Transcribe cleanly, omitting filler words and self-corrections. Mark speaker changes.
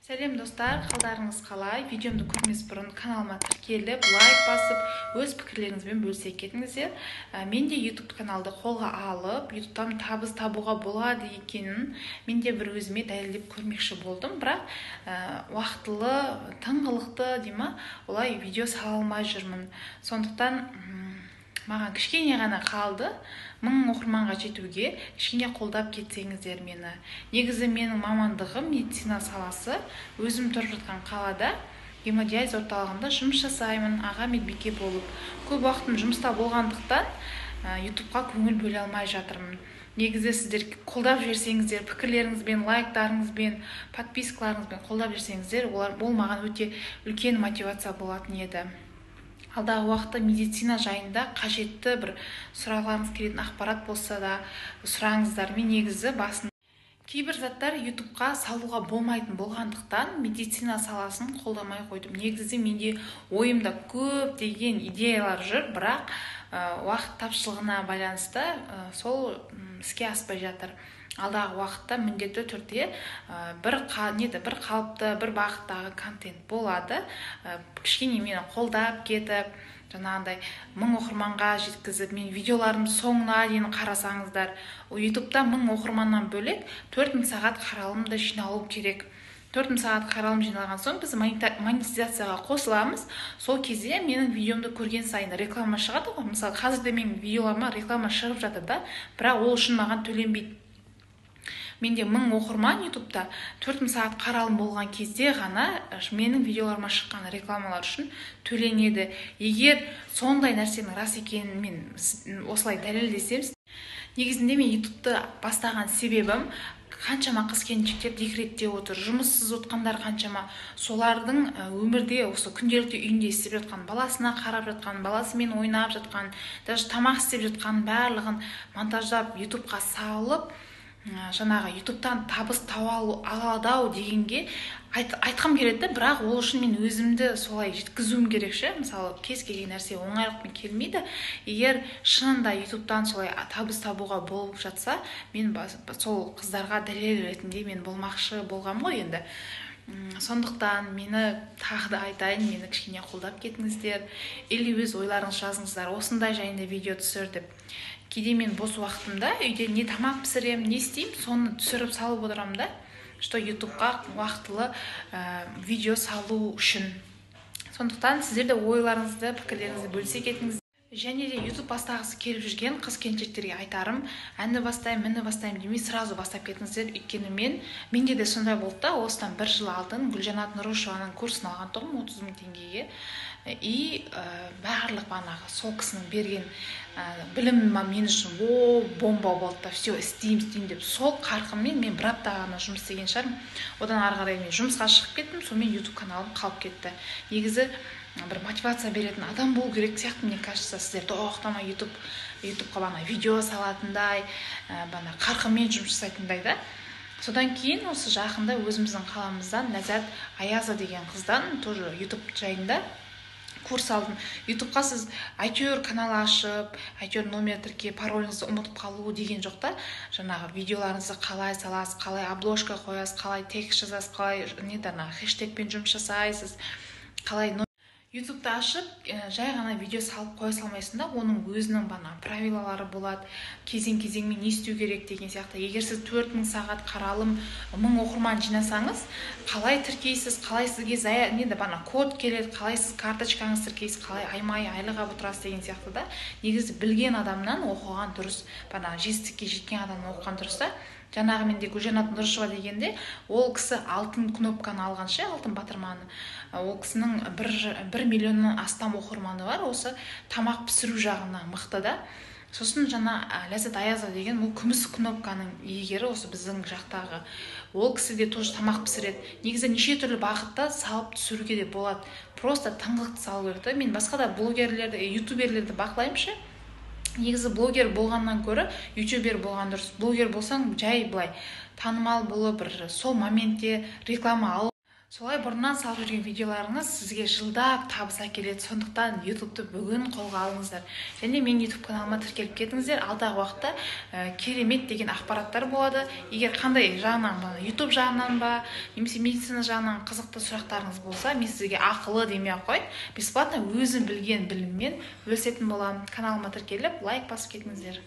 Speaker 1: Сәлем достар, қалдарыңыз қалай? Видеомды көрмес бұрын каналыма тіркеліп, лайк басып, өз пікірлеріңізбен бөлісе кетіңіздер. Мен де YouTube каналды қолға алып, YouTube'дан табыс табуға болады екенін мен де бір өзіме дәлелдеп көрмекші болдым. Бірақ уақытылы, тыңғылықты дейма, олай видео сала алмай жүрмін. Сондықтан маған кішкене ғана қалды. 1000 оқырманға жетуге кішкене қолдап кетсеңіздер мені. Негізі менің мамандығым медицина саласы. Өзім тұрып жатқан қалада гемодиализ орталығында жұмыс жасаймын, аға медбике болып. Көп уақытым жұмыста болғандықтан YouTube'қа көңіл бөле алмай жатырмын. Негізі сіздер қолдап жіберсеңіздер, пікірлеріңізбен, лайктарыңызбен, подпискаларыңызбен қолдап жіберсеңіздер, ол маған өте үлкен мотивация болатын еді. Алдағы уақытта медицина жайында қажетті бір сұрағыларыңыз келетін ақпарат болса да сұраңыздар. Мен негізі басында кейбір заттар YouTube'қа салуға болмайтын болғандықтан медицина саласын қолдамай қойдым. Негізі менде ойымда көп деген идеялар жүр, бірақ уақыт тапшылығына байланысты сол іске аспай жатыр. Алдағы уақытта міндетті түрде бір қалыпты, бір бағыттағы контент болады. Кішкене мені қолдап кетіп, жаңағындай 1000 оқырманға жеткізіп, мен видеоларым соңына дейін қарасаңыздар, YouTube'да 1000 оқырманнан бөлек 4000 сағат қаралым да жиналу керек. 4000 сағат қаралым жиналған соң біз монетизацияға қосыламыз. Сол кезде менің видеомды көрген сайын реклама шығады ғой. Мысалы, қазірде менің видеоларыма реклама шығып жатыр да, бірақ ол үшін маған төленбейді. Менде 1000 оқырман YouTube'да 4000 сағат қаралым болған кезде ғана менің видеоларыма шыққан рекламалар үшін төленеді. Егер сондай нәрсенің рас екенін мен осылай дәлелдесем, негізінде мен YouTube'ды бастаған себебім қаншама қыз-келіншектер декретте отыр, жұмыссыз отқандар қаншама, солардың өмірде осы күнделікті үйінде істеп жатқан, баласына қарап жатқан, баласымен ойнап жатқан, даже тамақ істеп жатқан барлығын монтаждап YouTube'қа салып, жаңағы YouTube'дан табыс алады дегенге айтқым келеді, бірақ ол үшін мен өзімді солай жеткізуім керекші. Мысалы, кез келген нәрсе оңайлықпен келмейді. Егер шынында YouTube'дан солай табыс табуға болып жатса, мен сол қыздарға дәлел ретінде мен болмақшы болғам ғой енді. Сондықтан мені тағы да айтайын, мені кішкене қолдап кетіңіздер, или өз ойларыңыз жазыңыздар, осындай жайында видео түсір деп. Кейде мен бос уақытымда үйде не тамақ пісірем, не істеймін, соны түсіріп салып отырамын да, что YouTube'қа уақытылы видео салу үшін. Сондықтан сіздер де ойларыңызды, пікірлеріңізді бөлісе кетіңіз. Және де YouTube бастағысы келіп жүрген қыз-келіншектерге айтарым, әнді бастаймын, демей сразу бастап кетіңіздер. Өйткені менде де сондай болды да, осыдан 1 жыл алдын Гүлжанат Нұрышеваның курсын алған тұғым 30 000 теңгеге. И барлық банағы сол кісінің берген білім мен үшін бомба болды да, все істеймін деп сол қарқынмен мен бір апта ғана жұмыс істеген шығармын. Одан ары қарай мен жұмысқа шығып кеттім, сонымен YouTube каналым қалып кетті. Негізі бір мотивация беретін адам болу керек сияқты, мне кажется, сіздер тоқтамай YouTube'қа бана видео салатындай, бана қарқынмен жұмыс жасайтындай да. Содан кейін осы жақында өзіміздің қаламыздан Ләззат Аязова деген қыздан тоже YouTube жайында курс алдым. YouTube'қа сіз әйтеуір канал ашып, әйтеуір номер тіркеп, пароліңізді ұмытып қалу деген жоқ та, жаңағы видеоларыңызды қалай саласыз, қалай обложка қоясыз, қалай текст жазасыз, қалай хэштегпен жұмыс жасайсыз, қалай YouTube'ды ашып, жай ғана видео салып қоя салмайсың да, оның өзінің правилалары болады, кезең-кезеңмен не істеу керек деген сияқты. Егер сіз 4000 сағат қаралым, 1000 оқырман жинасаңыз, қалай тіркейсіз, қалай сізге код келеді, қалай сіз карточкаңыз тіркейсіз, қалай айлыға отырасыз деген сияқты да. Негізі білген адамнан оқыған дұрыс, жетістікке жеткен адамнан оқыған дұрыс та. Жаңағы менде Гүлжанат Нұрышева дегенде, ол кісі алтын кнопканы алғанша, алтын батырманы. Ол кісінің 1 миллионнан астам оқырманы бар, осы тамақ пісіру жағына мықты да. Сосын Ләззат Аязова деген ол күміс кнопканың иегері, осы біздің жақтағы. Ол кісі де тоже тамақ пісіреді. Негізі неше түрлі бағытта салып түсіруге де болады. Просто тыңғылықты салу керек. Мен басқа да блогерлерді, ютуберлерді бақылаймыншы. Негізі блогер болғаннан көрі ютубер болған дұрыс. Блогер болсаң жай былай танымал болып, сол моментте реклама алып, Солай бұрыннан салып жүрген видеоларыңыз сізге жылдап табыс әкеледі. Сондықтан YouTube'ты бүгін қолға алыңыздар. Және мен YouTube каналыма тіркеліп кетіңіздер. Алдағы уақытта керемет деген ақпараттар болады. Егер қандай жағынан ба, YouTube жағынан ба, немесе медицина жағынан қызықты сұрақтарыңыз болса, мен сізге ақылы демей-ақ қойын, бесплатно өзім білген біліммен бөлісетін боламын. Каналыма тіркеліп, лайк басып кетіңіздер.